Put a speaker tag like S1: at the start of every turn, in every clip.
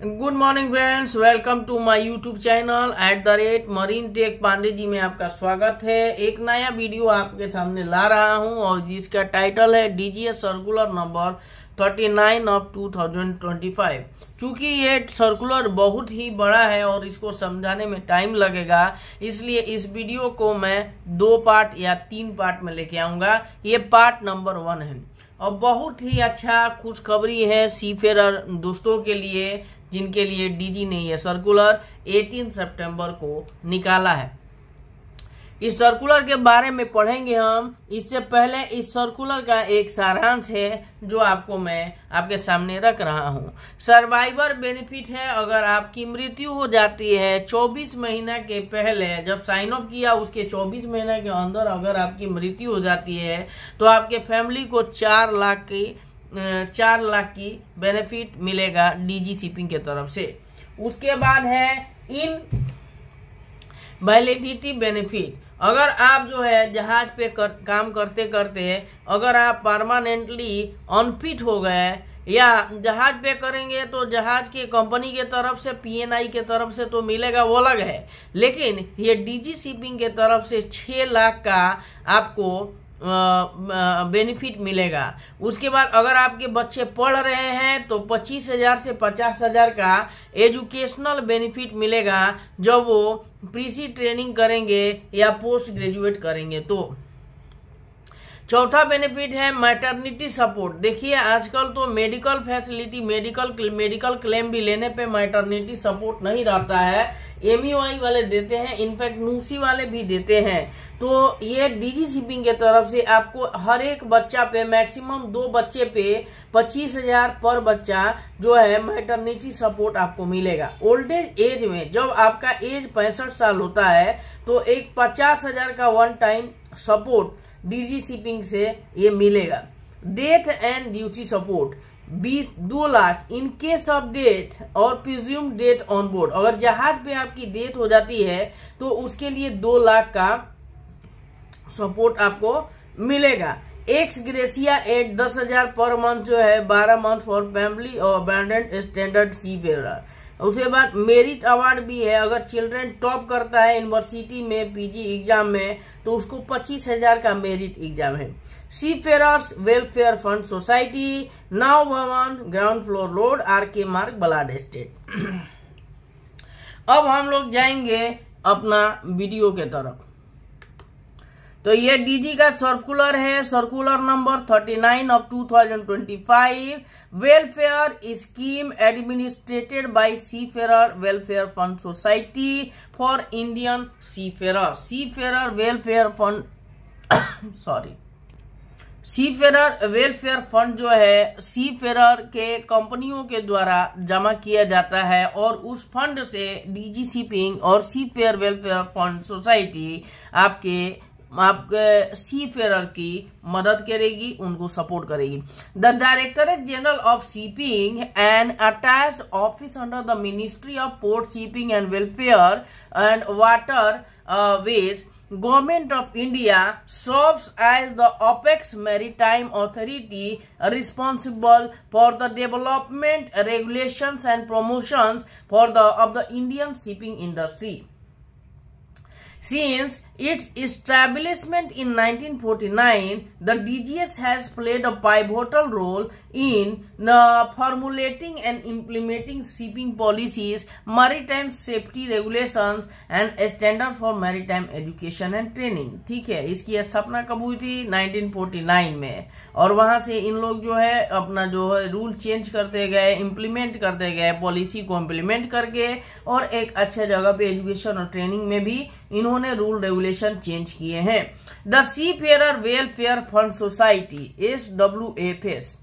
S1: Good morning friends, welcome to my YouTube channel @marine tech Pandey ji में आपका स्वागत है। एक नया वीडियो आपके सामने ला रहा हूं और जिसका टाइटल है डीजीएस सर्कुलर नंबर 39 ऑफ 2025। चूंकि ये सर्कुलर बहुत ही बड़ा है और इसको समझाने में टाइम लगेगा, इसलिए इस वीडियो को मैं 2 पार्ट या 3 पार्ट में लेके आऊंगा। ये पार्ट नंबर 1 है और बहुत ही अच्छा खुशखबरी है सीफेरर दोस्तों के लिए, जिनके लिए डीजी ने यह सर्कुलर 18 सितंबर को निकाला है। इस सर्कुलर के बारे में पढ़ेंगे हम। इससे पहले इस सर्कुलर का एक सारांश है जो आपको मैं आपके सामने रख रहा हूं। सर्वाइवर बेनिफिट है, अगर आपकी मृत्यु हो जाती है 24 महीना के पहले, जब साइन अप किया उसके 24 महीना के अंदर अगर आपकी मृत्यु हो जाती है तो आपके फैमिली को 4 लाख की बेनिफिट मिलेगा डीजी शिपिंग के तरफ से। उसके बाद है इन वैलिडिटी बेनिफिट। अगर आप जो है जहाज पे काम करते करते अगर आप परमानेंटली अनफिट हो गए या जहाज पे करेंगे तो जहाज के कंपनी के तरफ से पीएनआई के तरफ से तो मिलेगा, वो अलग है, लेकिन ये डीजी शिपिंग के तरफ से 6 लाख का आपको बेनिफिट मिलेगा। उसके बाद अगर आपके बच्चे पढ़ रहे हैं तो 25,000 से 50,000 का एजुकेशनल बेनिफिट मिलेगा जब वो प्रीसी ट्रेनिंग करेंगे या पोस्ट ग्रेजुएट करेंगे। तो चौथा बेनिफिट है मैटरनिटी सपोर्ट। देखिए आजकल तो मेडिकल फैसिलिटी, मेडिकल क्लेम भी लेने पे मैटरनिटी सपोर्ट नहीं रहता है, एमयूआई वाले देते हैं, इनफैक्ट नूसी वाले भी देते हैं। तो ये डीजी शिपिंग के तरफ से आपको हर एक बच्चा पे मैक्सिमम 2 बच्चे पे 25,000 पर बच्चा जो है मैटरनिटी सपोर्ट आपको मिलेगा। ओल्डेज एज में जब आपका एज 65 साल होता है तो एक 50,000 का one time support DG shipping से ये मिलेगा। Death and duty support 2 lakh in case of death और प्रिज्यूम डेथ ऑन बोर्ड। अगर जहाज पे आपकी डेथ हो जाती है तो उसके लिए 2 लाख का सपोर्ट आपको मिलेगा। Ex gratia eight 10,000 per month जो है 12 मंथ फॉर फैमिली और अबैंडन्ड स्टैंडर्ड सीफेरर। उसके बाद मेरिट अवार्ड भी है। अगर चिल्ड्रन टॉप करता है यूनिवर्सिटी में पीजी एग्जाम में तो उसको 25,000 का मेरिट एग्जाम है। सीफेरर्स वेलफेयर फंड सोसाइटी, नाव भवन, ग्राउंड फ्लोर रोड, आरके मार्ग, बलाड स्टेट। अब हम लोग जाएंगे अपना वीडियो के तरफ। तो ये डीजी का सर्कुलर है, circular number 39 of 2025। Welfare scheme administered by seafarer welfare fund society for Indian seafarer. Seafarer welfare fund seafarer welfare fund जो है सीफेरर के कंपनियों के द्वारा जमा किया जाता है और उस फंड से डीजी शिपिंग और सीफेयर वेलफेयर फंड सोसाइटी आपके सीफेरर की मदद करेगी, उनको सपोर्ट करेगी। The directorate general of shipping and attached office under the ministry of port shipping and welfare and water veg Government of India serves as the apex maritime authority responsible for the development, regulations and promotions of the Indian shipping industry. Since its establishment in 1949, the DGS has played a pivotal role in formulating and implementing shipping policies, maritime safety regulations and standard for maritime education and training। ठीक है, इसकी स्थापना कब हुई थी? 1949 में। और वहां से इन लोग जो है अपना जो है रूल चेंज करते गए, इम्प्लीमेंट करते गए, पॉलिसी को इम्प्लीमेंट करके, और एक अच्छे जगह पे एजुकेशन और ट्रेनिंग में भी इन्होंने रूल रेगुलेशन चेंज किए हैं। The seafarer welfare fund society SWFS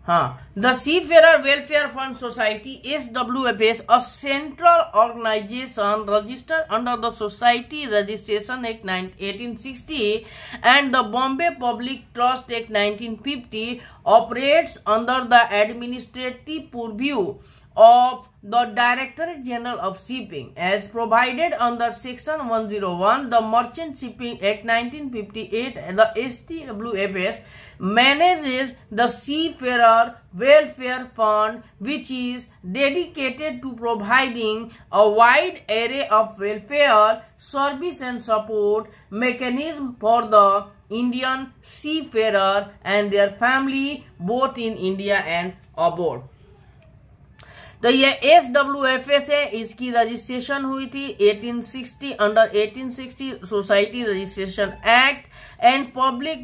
S1: The Seafarer Welfare Fund Society SWFS, a central organization registered under the Society Registration Act 1860 and the Bombay Public Trust Act 1950, operates under the administrative purview of the Directorate General of Shipping as provided under Section 101 the Merchant Shipping Act 1958. The STWFS manages the Seafarer Welfare Fund, which is dedicated to providing a wide array of welfare service and support mechanism for the Indian seafarer and their family both in India and abroad. तो ये SWFS है, इसकी registration हुई थी 1860 under 1860 society registration act and public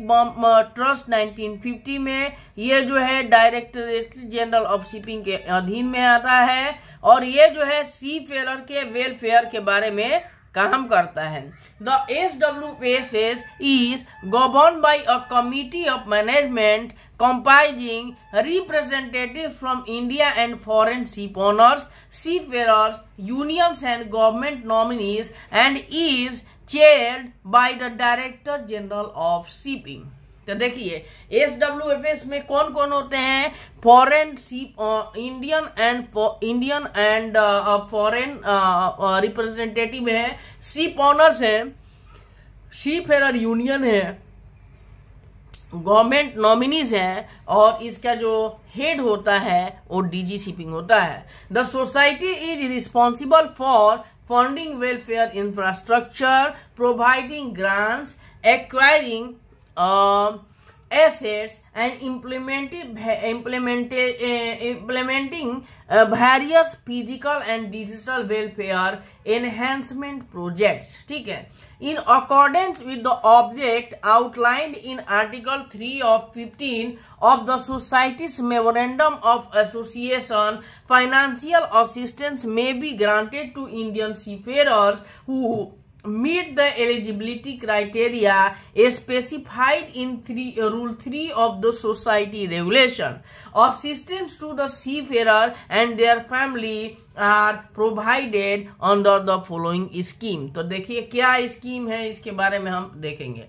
S1: trust 1950 में। ये जो है डायरेक्टरेट जनरल ऑफ शिपिंग के अधीन में आता है और ये जो है सी फेयर के वेलफेयर के बारे में काम करता है। The SWFS is govern by a committee of management comprising representatives from India and foreign ship owners, seafarers, unions and government nominees and is chaired by the Director General of Shipping. तो देखिए SWFS में कौन कौन होते हैं? Foreign ship Indian and foreign representative है, ship honours है, seafarer union है, गवर्नमेंट नॉमिनीज है और इसका जो हेड होता है वो डीजी शिपिंग होता है। The society is responsible for funding welfare infrastructure, providing grants, acquiring assets and implementing various physical and digital welfare enhancement projects. ठीक है, in accordance with the object outlined in Article 3 of 15 of the Society's Memorandum of Association, financial assistance may be granted to Indian seafarers who meet the eligibility criteria specified in Rule 3 of the Society Regulation. Assistance to the seafarer and their family are provided under the following scheme. तो देखिए क्या scheme है, इसके बारे में हम देखेंगे।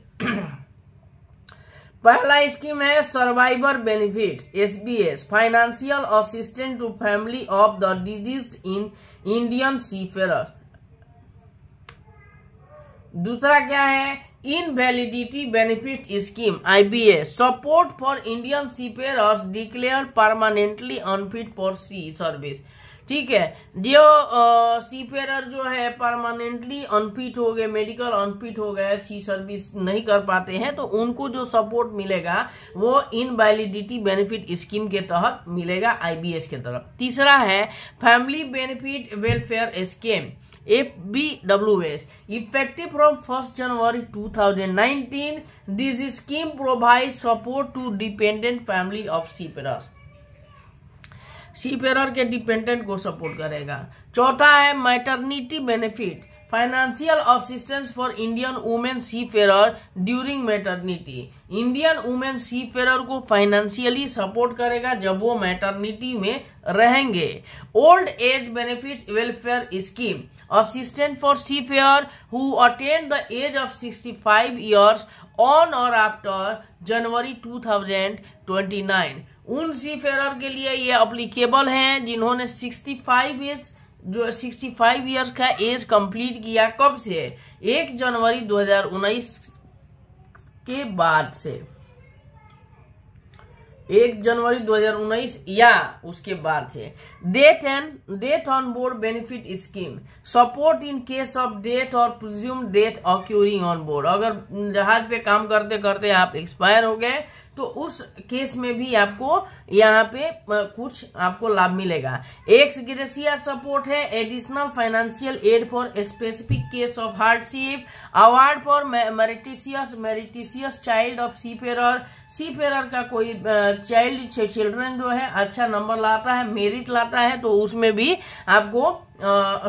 S1: पहला स्कीम है survivor benefits SBS, financial assistance to family of the deceased in Indian seafarer. दूसरा क्या है? Invalidity benefit scheme IBS, support for Indian seafarers declare permanently unfit for sea service. ठीक है, जो सीफेरर जो है परमानेंटली अनफिट हो गए, मेडिकल अनफिट हो गए, सी सर्विस नहीं कर पाते हैं, तो उनको जो सपोर्ट मिलेगा वो इनवैलिडिटी बेनिफिट स्कीम के तहत मिलेगा IBS के तरफ। तीसरा है family benefit welfare scheme FBWS, effective from 1st January 2019. This scheme provides support to dependent family of seafarers. Seafarer के डिपेंडेंट को सपोर्ट करेगा। चौथा है maternity benefit, financial assistance for Indian women seafarer during maternity. Indian women seafarer को financially support करेगा जब वो maternity में रहेंगे। Old age benefit welfare scheme, assistant for seafarer who attain the age of 65 years on और after January 2029। उन seafarer के लिए ये अप्लीकेबल हैं जिन्होंने 65 ईयर्स का एज कंप्लीट किया। कब से? 1 जनवरी 2019 के बाद से, 1 जनवरी 2019 या उसके बाद से। Death on board benefit scheme, support in case of death और प्रिज्यूम डेथ ऑक्यूरिंग ऑन बोर्ड। अगर जहाज पे काम करते करते आप एक्सपायर हो गए तो उस केस में भी आपको यहाँ पे कुछ आपको लाभ मिलेगा। एक्स ग्रेसिया सपोर्ट है, additional financial aid for specific case of hardship, award for meritorious child of seafarer. Seafarer का कोई चिल्ड्रन जो है अच्छा नंबर लाता है, मेरिट लाता है, तो उसमें भी आपको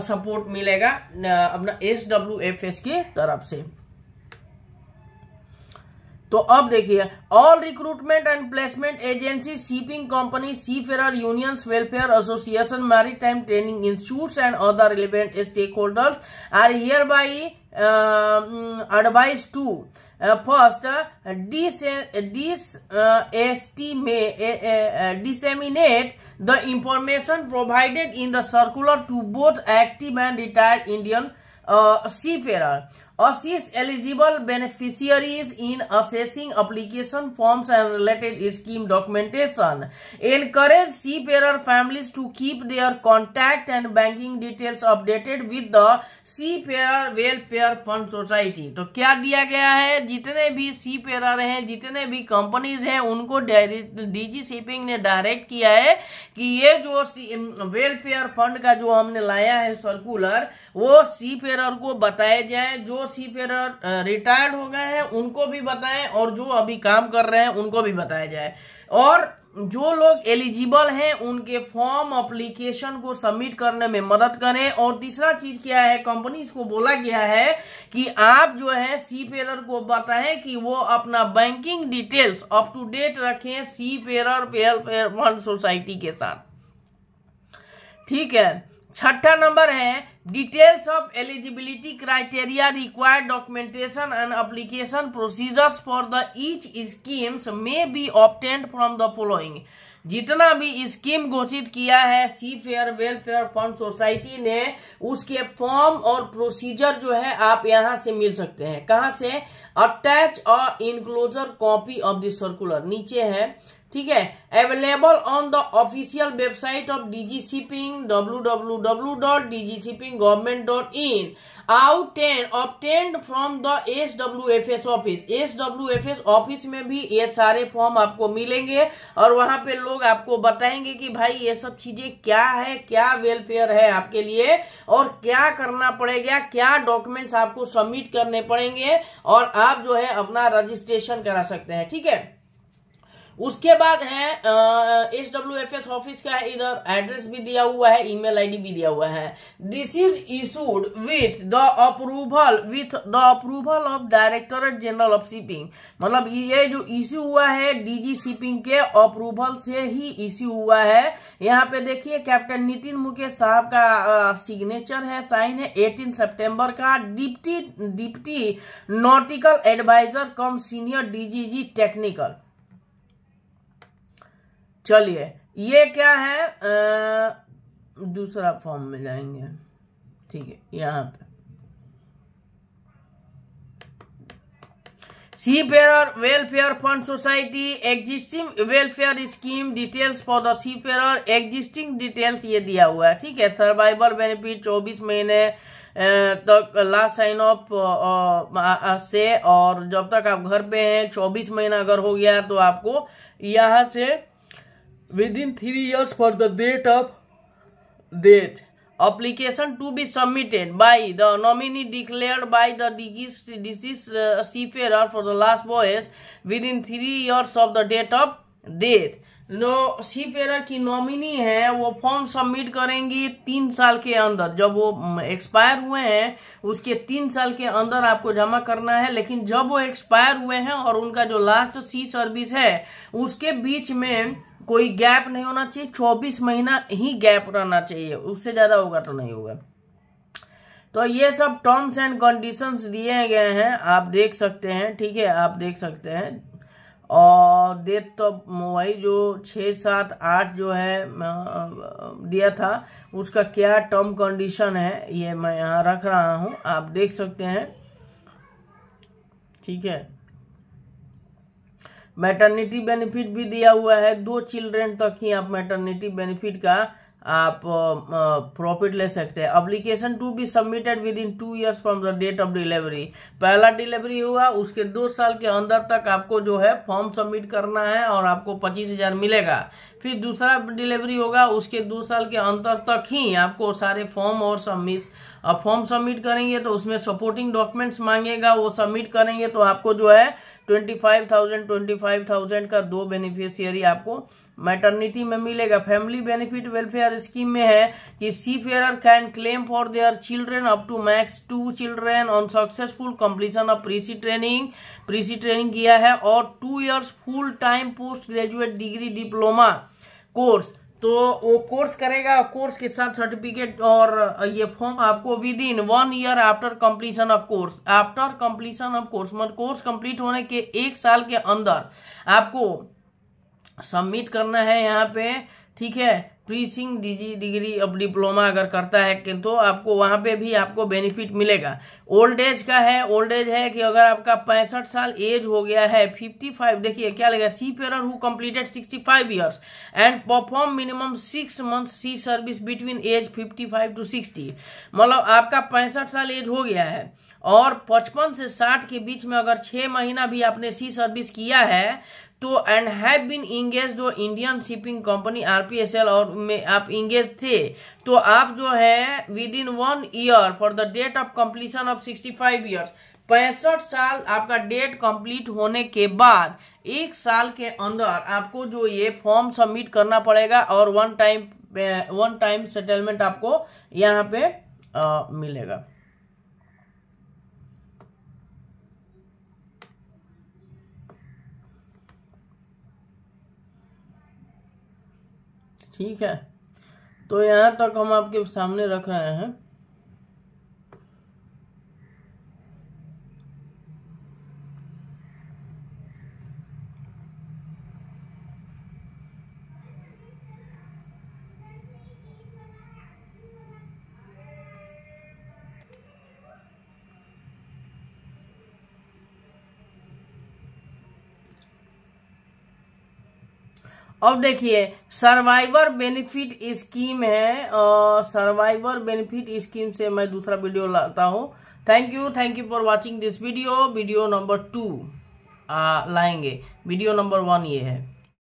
S1: सपोर्ट मिलेगा अपना SWFS के तरफ से। तो अब देखिए, all recruitment and placement agency, shipping company, seafarer unions, welfare association, maritime training institutes and other relevant stakeholders are hereby advised to first disseminate the information provided in the circular to both active and retired Indian seafarer. Assist eligible beneficiaries in assessing application forms and related scheme documentation. Encourage seafarer families to keep their contact and banking details updated with the Seafarer Welfare Fund Society. तो क्या दिया गया है, जितने भी सीफेयर हैं, जितने भी कंपनीज हैं, उनको डीजी शिपिंग ने डायरेक्ट किया है कि ये जो वेलफेयर फंड का जो हमने लाया है सर्कुलर, वो सीफेयर को बताए जाए। जो सीफेयर रिटायर्ड हो गए हैं उनको भी बताएं और जो अभी काम कर रहे हैं उनको भी बताया जाए, और जो लोग एलिजिबल हैं उनके फॉर्म एप्लीकेशन को सबमिट करने में मदद करें। और तीसरा चीज क्या है, कंपनीज को बोला गया है कि आप जो है सीफेयर को बताएं कि वो अपना banking details up to date रखें सीफेयर वेलफेयर फंड सोसाइटी के साथ। ठीक है, छठा नंबर है details of eligibility criteria, required documentation and application procedures for the each schemes may be obtained from the following. जितना भी स्कीम घोषित किया है सीफेयर वेलफेयर फंड सोसाइटी ने, उसके फॉर्म और प्रोसीजर जो है आप यहां से मिल सकते हैं। कहां से? Attach a enclosure copy of the circular, नीचे है। ठीक है, available on the official website of DG shipping www.dgshippinggv.in, obtained from the SWFS office. SWFS office में भी ये सारे फॉर्म आपको मिलेंगे और वहां पे लोग आपको बताएंगे कि भाई ये सब चीजें क्या है, क्या वेलफेयर है आपके लिए और क्या करना पड़ेगा, क्या डॉक्यूमेंट्स आपको सबमिट करने पड़ेंगे, और आप जो है अपना रजिस्ट्रेशन करा सकते हैं। ठीक है, उसके बाद है SWFS ऑफिस का है, इधर एड्रेस भी दिया हुआ है, ईमेल आईडी भी दिया हुआ है। This is issued with the approval of directorate general of shipping. मतलब ये जो इश्यू हुआ है डीजी शिपिंग के अप्रूवल से ही इश्यू हुआ है। यहाँ पे देखिए कैप्टन नितिन मुकेश साहब का सिग्नेचर है, साइन है 18 सितंबर का। डिप्टी नॉटिकल एडवाइजर कम सीनियर डीजीजी टेक्निकल। चलिए, ये क्या है, दूसरा फॉर्म में जाएंगे। ठीक है, यहाँ पे seafarer welfare fund society existing welfare scheme details for the seafarer, existing details ये दिया हुआ है। ठीक है, सर्वाइवल बेनिफिट 24 महीने तक लास्ट साइन ऑफ से, और जब तक आप घर पे हैं 24 महीना अगर हो गया तो आपको यहाँ से within 3 years for the date application to be submitted by the nominee declared by the deceased seafarer for the last voyage within 3 years of the date of death। जो सीफेयर की नॉमिनी है वो फॉर्म सबमिट करेंगी 3 साल के अंदर। जब वो एक्सपायर हुए हैं उसके 3 साल के अंदर आपको जमा करना है, लेकिन जब वो एक्सपायर हुए हैं और उनका जो लास्ट सी सर्विस है उसके बीच में कोई गैप नहीं होना चाहिए, 24 महीना ही गैप रहना चाहिए, उससे ज्यादा होगा तो नहीं होगा। तो ये सब टर्म्स एंड कंडीशंस दिए गए हैं, आप देख सकते हैं। ठीक है, आप देख सकते हैं। और डेट तो वही जो 6, 7, 8 जो है दिया था उसका क्या टर्म कंडीशन है ये मैं यहाँ रख रहा हूँ, आप देख सकते हैं। ठीक है, मैटरनिटी बेनिफिट भी दिया हुआ है, 2 चिल्ड्रेन तक ही आप मैटरनिटी बेनिफिट का आप प्रॉफिट ले सकते हैं। Application to be submitted within 2 years from the date of delivery. पहला डिलीवरी हुआ उसके 2 साल के अंदर तक आपको जो है फॉर्म सबमिट करना है और आपको 25,000 मिलेगा। फिर दूसरा डिलीवरी होगा उसके 2 साल के अंतर तक ही आपको सारे फॉर्म और फॉर्म सबमिट करेंगे तो उसमें सपोर्टिंग डॉक्यूमेंट्स मांगेगा, वो सबमिट करेंगे तो आपको जो है 25,000 का 2 बेनिफिशियरी आपको मैटरनिटी में मिलेगा। फैमिली बेनिफिट वेलफेयर स्कीम में है कि seafarer can claim for their children up to max 2 children on successful completion of pre-sea training किया है, और 2 years full time post graduate degree diploma course तो वो कोर्स करेगा, कोर्स के साथ सर्टिफिकेट और ये फॉर्म आपको with in 1 year after completion of course, after completion of course मतलब कोर्स कंप्लीट होने के 1 साल के अंदर आपको सबमिट करना है यहाँ पे, ठीक है। प्रीसिंग डिग्री अब डिप्लोमा अगर करता है तो आपको वहां पे भी आपको बेनिफिट मिलेगा। ओल्ड एज का है, ओल्ड एज है कि अगर आपका 65 साल एज हो गया है, 55, देखिए क्या लगेगा, seafarer who completed 65 years and perform minimum 6 month sea service between age 55 to 60, मतलब आपका 65 साल एज हो गया है और 55 से 60 के बीच में अगर 6 महीना भी आपने सी सर्विस किया है तो एंड हैव बीन इंगेज दो इंडियन शिपिंग कंपनी RPSL और में आप इंगेज थे, तो आप जो है within 1 year for the date of completion of 65 years, 65 साल आपका डेट कंप्लीट होने के बाद 1 साल के अंदर आपको जो ये फॉर्म सबमिट करना पड़ेगा और वन टाइम सेटलमेंट आपको यहाँ पे मिलेगा। ठीक है, तो यहाँ तक हम आपके सामने रख रहे हैं। अब देखिए सर्वाइवर बेनिफिट स्कीम है, सर्वाइवर बेनिफिट स्कीम से मैं दूसरा वीडियो लाता हूँ। Thank you for watching this video. Video number 2 लाएंगे, वीडियो नंबर 1 ये है।